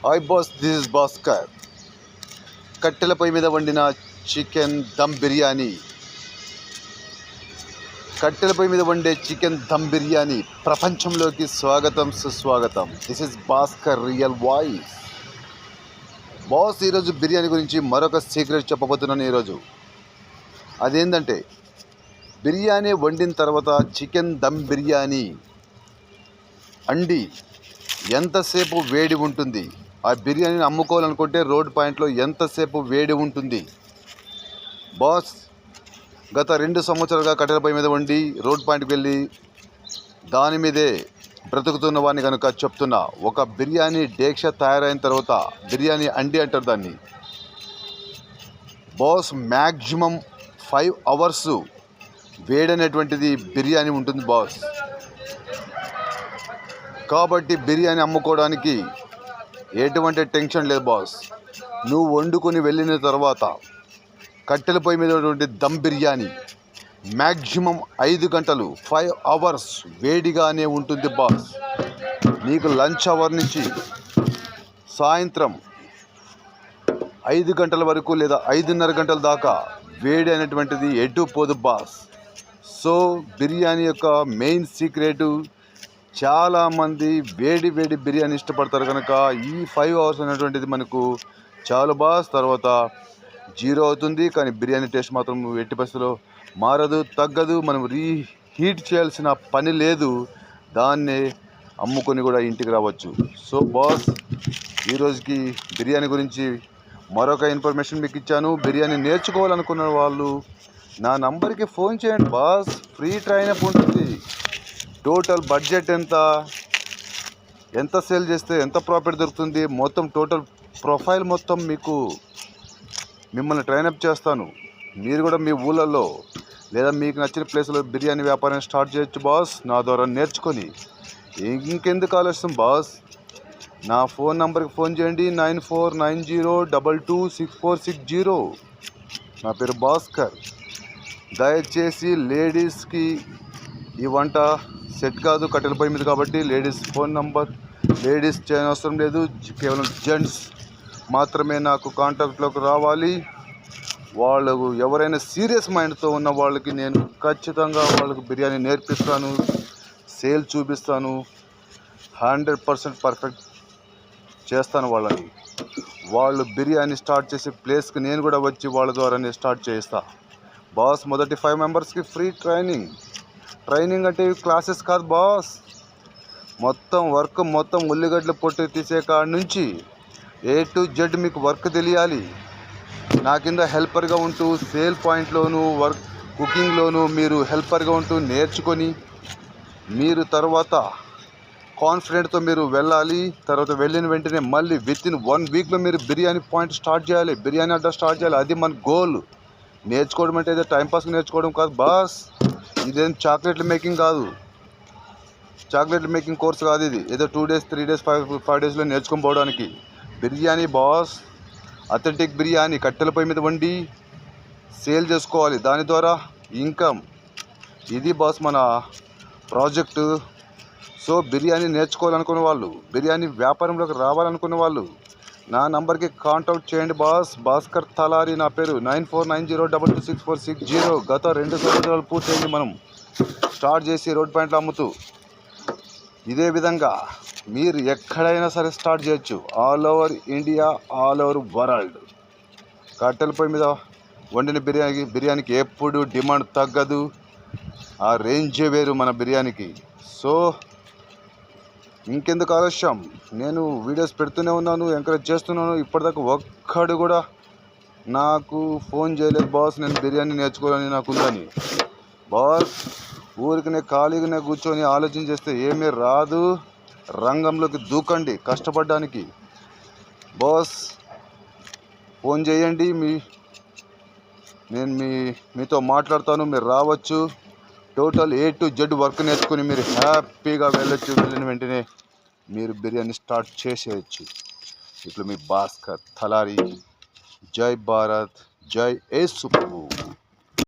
Hi boss, this is Bhaskar. కట్టెల పొయ్యి మీద వండిన చికెన్ దమ్ బిర్యానీ. కట్టెల పొయ్యి మీద వండే చికెన్ దమ్ బిర్యానీ ప్రపంచంలోకి స్వాగతం, సుస్వాగతం. This is Bhaskar real voice. Boss, ఈరోజు బిర్యానీ గురించి మరొక సీక్రెట్ చెప్పబోతున్నాను. ఈరోజు అదేంటంటే, బిర్యానీ వండిన తర్వాత చికెన్ దమ్ బిర్యానీ అండి ఎంతసేపు వేడి ఉంటుంది, ఆ బిర్యానీని అమ్ముకోవాలనుకుంటే రోడ్ పాయింట్లో ఎంతసేపు వేడి ఉంటుంది. బాస్, గత 2 సంవత్సరాలుగా కట్టెల పొయ్యి మీద వండి రోడ్ పాయింట్కి వెళ్ళి దాని మీదే బ్రతుకుతున్న వాడిని కనుక చెప్తున్నా, ఒక బిర్యానీ డేక్ష తయారైన తర్వాత బిర్యానీ అండి అంటారు దాన్ని. బాస్, మ్యాక్సిమం 5 అవర్స్ వేడనేటువంటిది బిర్యానీ ఉంటుంది బాస్. కాబట్టి బిర్యానీ అమ్ముకోవడానికి ఎటువంటి టెన్షన్ లేదు బాస్. నువ్వు వండుకొని వెళ్ళిన తర్వాత కట్టెల పొయ్యి మీద ఉన్నటువంటి దమ్ బిర్యానీ మ్యాక్సిమం 5 గంటలు 5 అవర్స్ వేడిగానే ఉంటుంది బాస్. నీకు లంచ్ అవర్ నుంచి సాయంత్రం 5 గంటల వరకు లేదా 5:30 గంటల దాకా వేడి అనేటువంటిది ఎటు పోదు బాస్. సో బిర్యానీ యొక్క మెయిన్ సీక్రెటు, చాలామంది వేడి వేడి బిర్యానీ ఇష్టపడతారు కనుక ఈ 5 అవర్స్ అనేటువంటిది మనకు చాలు బాస్. తర్వాత 0 అవుతుంది, కానీ బిర్యానీ టేస్ట్ మాత్రం ఎట్టి పరిస్థితుల్లో మారదు, తగ్గదు. మనం రీహీట్ చేయాల్సిన పని లేదు, దాన్నే అమ్ముకొని కూడా ఇంటికి రావచ్చు. సో బాస్, ఈరోజుకి బిర్యానీ గురించి మరొక ఇన్ఫర్మేషన్ మీకు ఇచ్చాను. బిర్యానీ నేర్చుకోవాలనుకున్న వాళ్ళు నా నంబర్కి ఫోన్ చేయండి బాస్. ఫ్రీ ట్రైన్ అప్ ఉంటుంది. టోటల్ బడ్జెట్ ఎంత సేల్ చేస్తే ఎంత ప్రాఫిట్ దొరుకుతుంది, మొత్తం టోటల్ ప్రొఫైల్ మొత్తం మిమ్మల్ని ట్రైనప్ చేస్తాను. మీరు కూడా మీ ఊళ్ళల్లో లేదా మీకు నచ్చిన ప్లేస్లో బిర్యానీ వ్యాపారం స్టార్ట్ చేయొచ్చు బాస్, నా ద్వారా నేర్చుకొని. ఇంకెందుకు ఆలస్యం బాస్, నా ఫోన్ నంబర్కి ఫోన్ చేయండి. 9490226460. నా పేరు భాస్కర్. దయచేసి లేడీస్కి ఈ వంట సెట్ కాదు, కట్టెల పొయ్యి మీద కాబట్టి లేడీస్ ఫోన్ నంబర్ లేడీస్ చేయనవసరం లేదు. కేవలం జెంట్స్ మాత్రమే నాకు కాంటాక్ట్లోకి రావాలి. వాళ్ళు ఎవరైనా సీరియస్ మైండ్తో ఉన్న వాళ్ళకి నేను ఖచ్చితంగా వాళ్ళకి బిర్యానీ నేర్పిస్తాను, సేల్ చూపిస్తాను, 100% పర్ఫెక్ట్ చేస్తాను వాళ్ళని. వాళ్ళు బిర్యానీ స్టార్ట్ చేసే ప్లేస్కి నేను కూడా వచ్చి వాళ్ళ ద్వారానే స్టార్ట్ చేయిస్తా బాస్. మొదటి 5 మెంబర్స్కి ఫ్రీ ట్రైనింగ్ అంటే క్లాసెస్ కాదు బాస్. మొత్తం వర్క్, మొత్తం ఉల్లిగడ్డలు పొట్టు తీసే కాడ నుంచి A to Z మీకు వర్క్ తెలియాలి. నా కింద హెల్పర్గా ఉంటూ సేల్ పాయింట్లోను వర్క్ కుకింగ్లోను మీరు హెల్పర్గా ఉంటూ నేర్చుకొని మీరు తర్వాత కాన్ఫిడెంట్తో మీరు వెళ్ళాలి. తర్వాత వెళ్ళిన వెంటనే మళ్ళీ వితిన్ 1 వీక్లో మీరు బిర్యానీ పాయింట్ స్టార్ట్ చేయాలి, బిర్యానీ అడ్డా స్టార్ట్ చేయాలి. అది మన గోల్. నేర్చుకోవడం అంటే ఏదో టైంపాస్కి నేర్చుకోవడం కాదు బాస్. ఇదేం చాక్లెట్లు మేకింగ్ కాదు, చాక్లెట్లు మేకింగ్ కోర్స్ కాదు ఇది. ఏదో 2 days 3 days 5 daysలో నేర్చుకొని పోవడానికి. బిర్యానీ బాస్, అథెంటిక్ బిర్యానీ కట్టెల పొయ్యి మీద వండి సేల్ చేసుకోవాలి, దాని ద్వారా ఇన్కమ్. ఇది బాస్ మన ప్రాజెక్టు. సో బిర్యానీ నేర్చుకోవాలనుకున్న వాళ్ళు, బిర్యానీ వ్యాపారంలోకి రావాలనుకున్న వాళ్ళు నా నంబర్కి కాంటాక్ట్ చేయండి బాస్. భాస్కర్ తలారి నా పేరు. 9490226460. గత 2 సంవత్సరాలు పూర్తయింది మనం స్టార్ట్ చేసి రోడ్ పాయింట్లో అమ్ముతూ. ఇదే విధంగా మీరు ఎక్కడైనా సరే స్టార్ట్ చేయొచ్చు, all over India, all over world. కట్టెల పొయ్యి మీద వండిన బిర్యానీకి ఎప్పుడు డిమాండ్ తగ్గదు, ఆ రేంజే వేరు మన బిర్యానీకి. సో ఇంకెందుకు ఆలస్యం, నేను వీడియోస్ పెడుతూనే ఉన్నాను, ఎంకరేజ్ చేస్తున్నాను. ఇప్పటిదాకా ఒక్కడు కూడా నాకు ఫోన్ చేయలేదు బాస్, నేను బిర్యానీ నేర్చుకోవాలని నాకు ఉందని. బాస్, ఊరికనే ఖాళీగానే కూర్చొని ఆలోచన చేస్తే ఏమీ రాదు. రంగంలోకి దూకండి కష్టపడడానికి. బాస్, ఫోన్ చేయండి, నేను మీతో మాట్లాడతాను, మీరు రావచ్చు. Total A to Z work నేర్చుకుని మీరు హ్యాపీగా వెళ్ళొచ్చు. వెళ్ళిన వెంటనే మీరు బిర్యానీ స్టార్ట్ చేసేయచ్చు. ఇప్పుడు మీ భాస్కర్ తలారి. జై భారత్, జై యేసు ప్రభు.